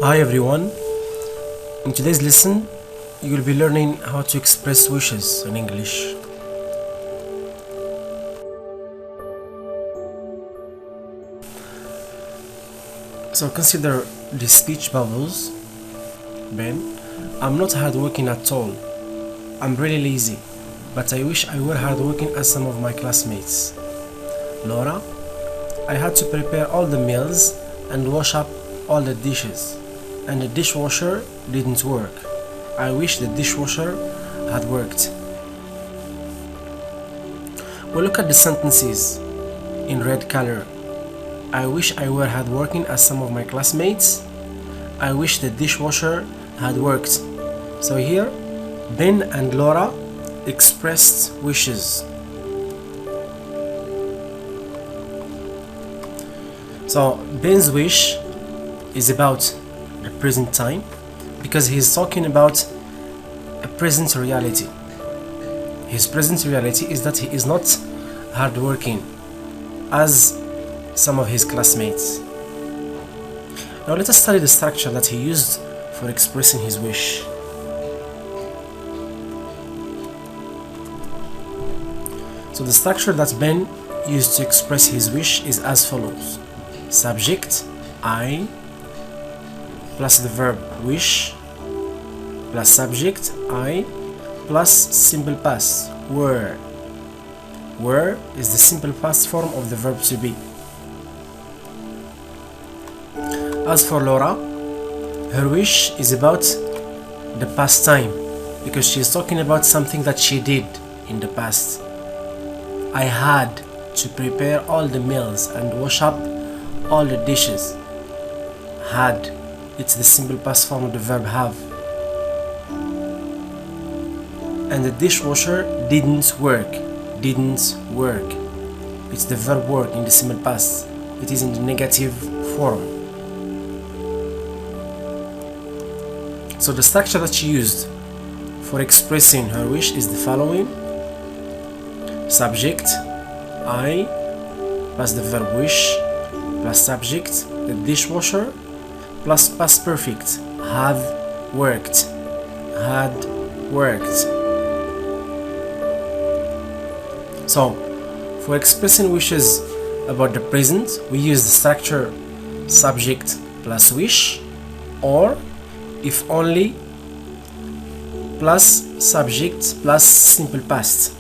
Hi everyone, in today's lesson you will be learning how to express wishes in English. So consider the speech bubbles. Ben, I'm not hardworking at all. I'm really lazy, but I wish I were hardworking as some of my classmates. Laura, I had to prepare all the meals and wash up all the dishes, and the dishwasher didn't work. I wish the dishwasher had worked. We look at the sentences in red color. I wish I were hardworking as some of my classmates. I wish the dishwasher had worked. So here, Ben and Laura expressed wishes. So Ben's wish is about the present time because he's talking about a present reality. His present reality is that he is not hardworking as some of his classmates. Now let us study the structure that he used for expressing his wish. So the structure that Ben used to express his wish is as follows. Subject, I, plus the verb wish, plus subject, I, plus simple past, were. Were is the simple past form of the verb to be. As for Laura, her wish is about the past time because she is talking about something that she did in the past. I had to prepare all the meals and wash up all the dishes. Had, it's the simple past form of the verb have. And the dishwasher didn't work. Didn't work. It's the verb work in the simple past. It is in the negative form. So the structure that she used for expressing her wish is the following. Subject, I, plus the verb wish, plus subject, the dishwasher, plus past perfect, have worked. Had worked. So, for expressing wishes about the present, we use the structure subject plus wish, or if only plus subject plus simple past.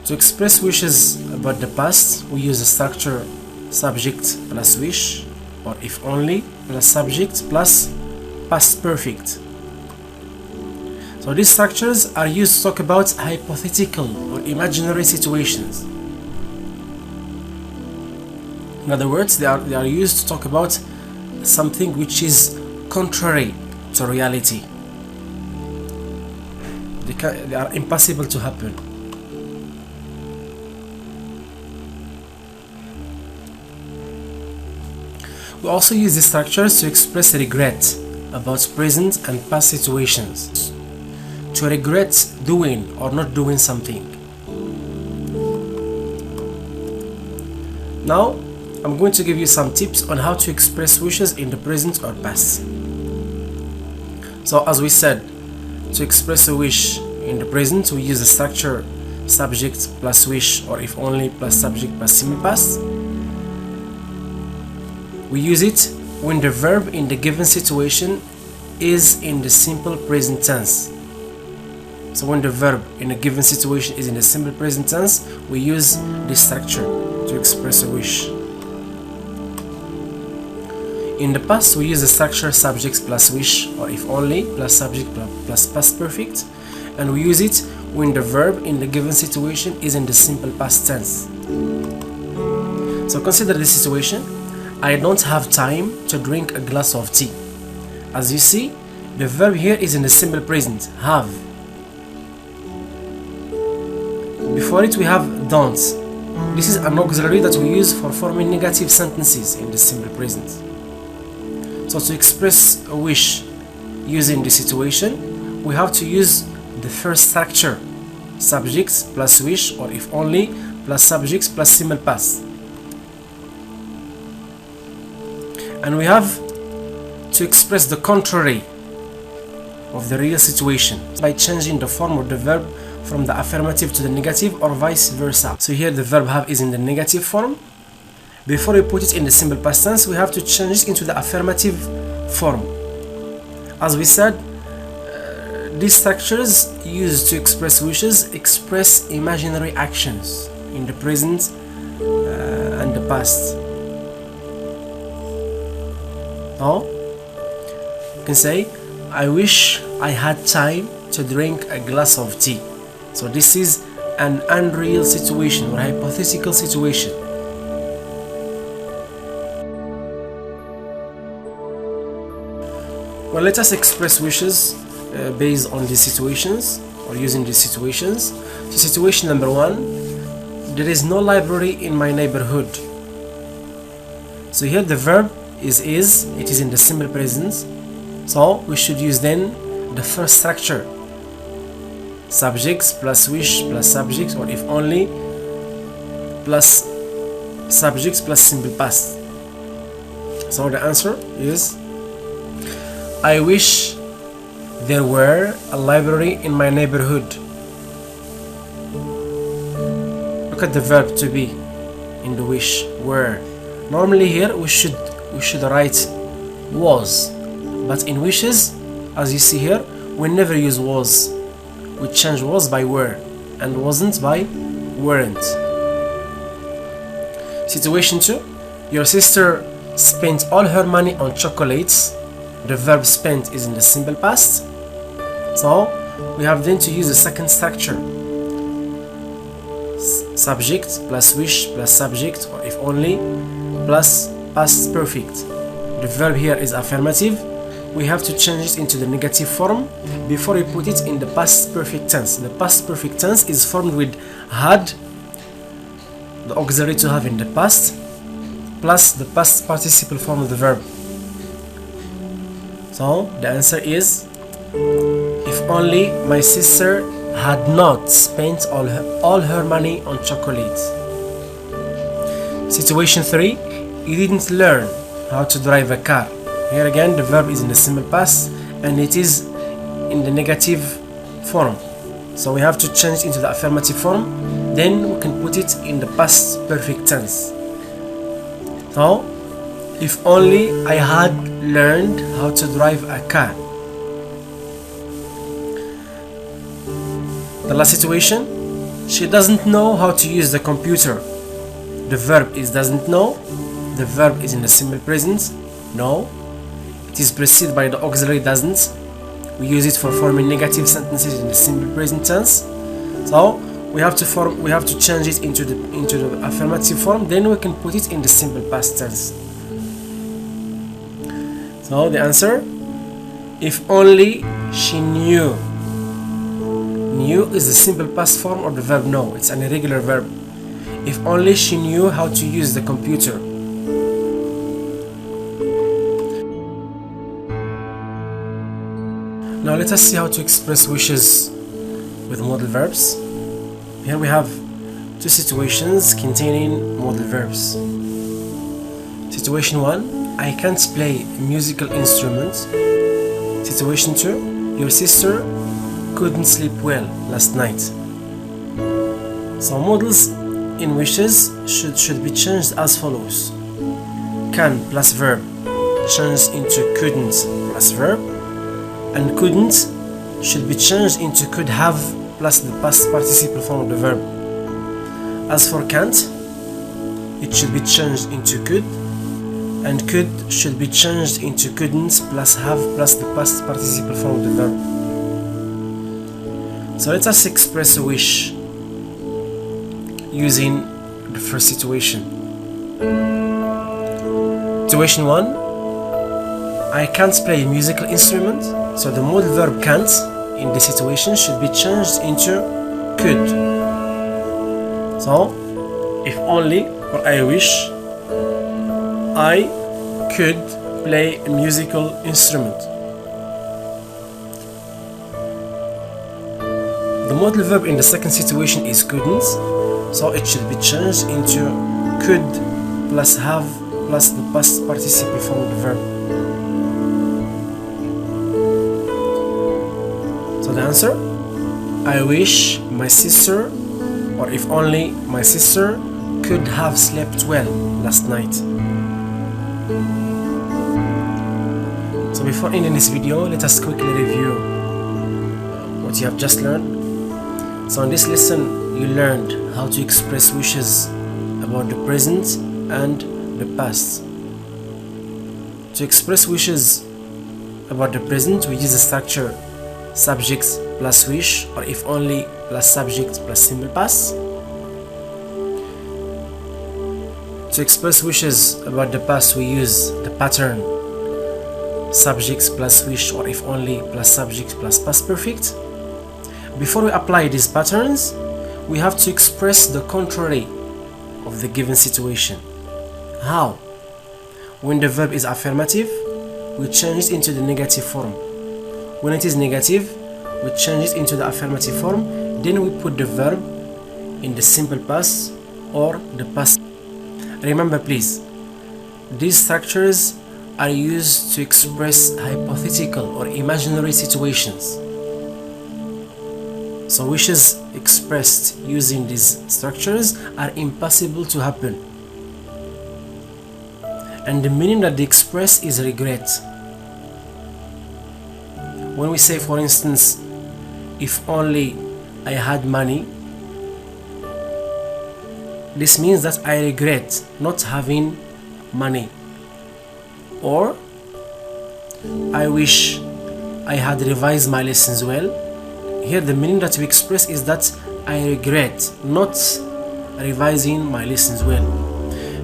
To express wishes about the past, we use the structure subject plus wish, or if only plus subject plus past perfect. So these structures are used to talk about hypothetical or imaginary situations. In other words, they are used to talk about something which is contrary to reality. They are impossible to happen. We also use these structures to express regret about present and past situations. To regret doing or not doing something. Now, I'm going to give you some tips on how to express wishes in the present or past. So, as we said, to express a wish in the present, we use the structure subject plus wish, or if only plus subject plus simple past. We use it when the verb in the given situation is in the simple present tense. So when the verb in a given situation is in the simple present tense, we use this structure to express a wish. In the past, we use the structure subject plus wish, or if only plus subject plus past perfect, and we use it when the verb in the given situation is in the simple past tense. So consider this situation. I don't have time to drink a glass of tea. As you see, the verb here is in the simple present, have. Before it we have don't. This is an auxiliary that we use for forming negative sentences in the simple present. So to express a wish using the situation, we have to use the first structure, subject plus wish, or if only plus subject plus simple past. And we have to express the contrary of the real situation by changing the form of the verb from the affirmative to the negative or vice versa. So here the verb have is in the negative form. Before we put it in the simple past tense, we have to change it into the affirmative form. As we said, these structures used to express wishes express imaginary actions in the present and the past. Now, you can say, I wish I had time to drink a glass of tea. So this is an unreal situation or hypothetical situation. Well, let us express wishes based on these situations or using these situations. So situation number 1, there is no library in my neighborhood. So here the verb is, it is in the simple present. So we should use then the first structure. Subjects plus wish plus subjects, or if only, plus subjects plus simple past. So the answer is, I wish there were a library in my neighborhood. Look at the verb to be in the wish, were. Normally here we should write was, but in wishes, as you see here, we never use was. We change was by were and wasn't by weren't. Situation 2, your sister spent all her money on chocolates. The verb spent is in the simple past. So we have then to use the second structure. Subject plus wish plus subject, or if only, plus past perfect. The verb here is affirmative. We have to change it into the negative form before we put it in the past perfect tense. The past perfect tense is formed with had, the auxiliary to have in the past, plus the past participle form of the verb. So the answer is, if only my sister had not spent all her money on chocolates. Situation 3, you didn't learn how to drive a car. Here again the verb is in the simple past and it is in the negative form. So we have to change it into the affirmative form, then we can put it in the past perfect tense. So, if only I had learned how to drive a car. The last situation, she doesn't know how to use the computer. The verb is doesn't know. The verb is in the simple present, know. It is preceded by the auxiliary doesn't. We use it for forming negative sentences in the simple present tense. So we have to change it into the affirmative form, then we can put it in the simple past tense. So the answer, if only she knew. Knew is the simple past form of the verb know. It's an irregular verb. If only she knew how to use the computer. Now let us see how to express wishes with modal verbs. Here we have two situations containing modal verbs. Situation 1, I can't play a musical instrument. Situation 2, your sister couldn't sleep well last night. So modals in wishes should be changed as follows. Can plus verb changed into couldn't plus verb, and couldn't should be changed into could have plus the past participle form of the verb. As for can't, it should be changed into could, and could should be changed into couldn't plus have plus the past participle form of the verb. So let us express a wish using the first situation. Situation 1, I can't play a musical instrument. So the modal verb can't in this situation should be changed into could. So if only, or I wish, I could play a musical instrument. The modal verb in the second situation is couldn't, so it should be changed into could plus have plus the past participle form of the verb. So the answer, I wish my sister, or if only my sister could have slept well last night. So before ending this video, let us quickly review what you have just learned. So in this lesson, you learned how to express wishes about the present and the past. To express wishes about the present, we use the structure subject plus wish, or if only plus subject plus simple past. To express wishes about the past, we use the pattern subject plus wish, or if only plus subject plus past perfect. Before we apply these patterns, we have to express the contrary of the given situation. How? When the verb is affirmative, we change it into the negative form. When it is negative, we change it into the affirmative form. Then we put the verb in the simple past or the past. Remember please, these structures are used to express hypothetical or imaginary situations. So wishes expressed using these structures are impossible to happen. And the meaning that they express is regret. When we say, for instance, if only I had money, this means that I regret not having money. Or I wish I had revised my lessons well. Here the meaning that we express is that I regret not revising my lessons well.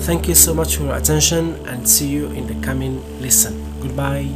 Thank you so much for your attention, and see you in the coming lesson. Goodbye.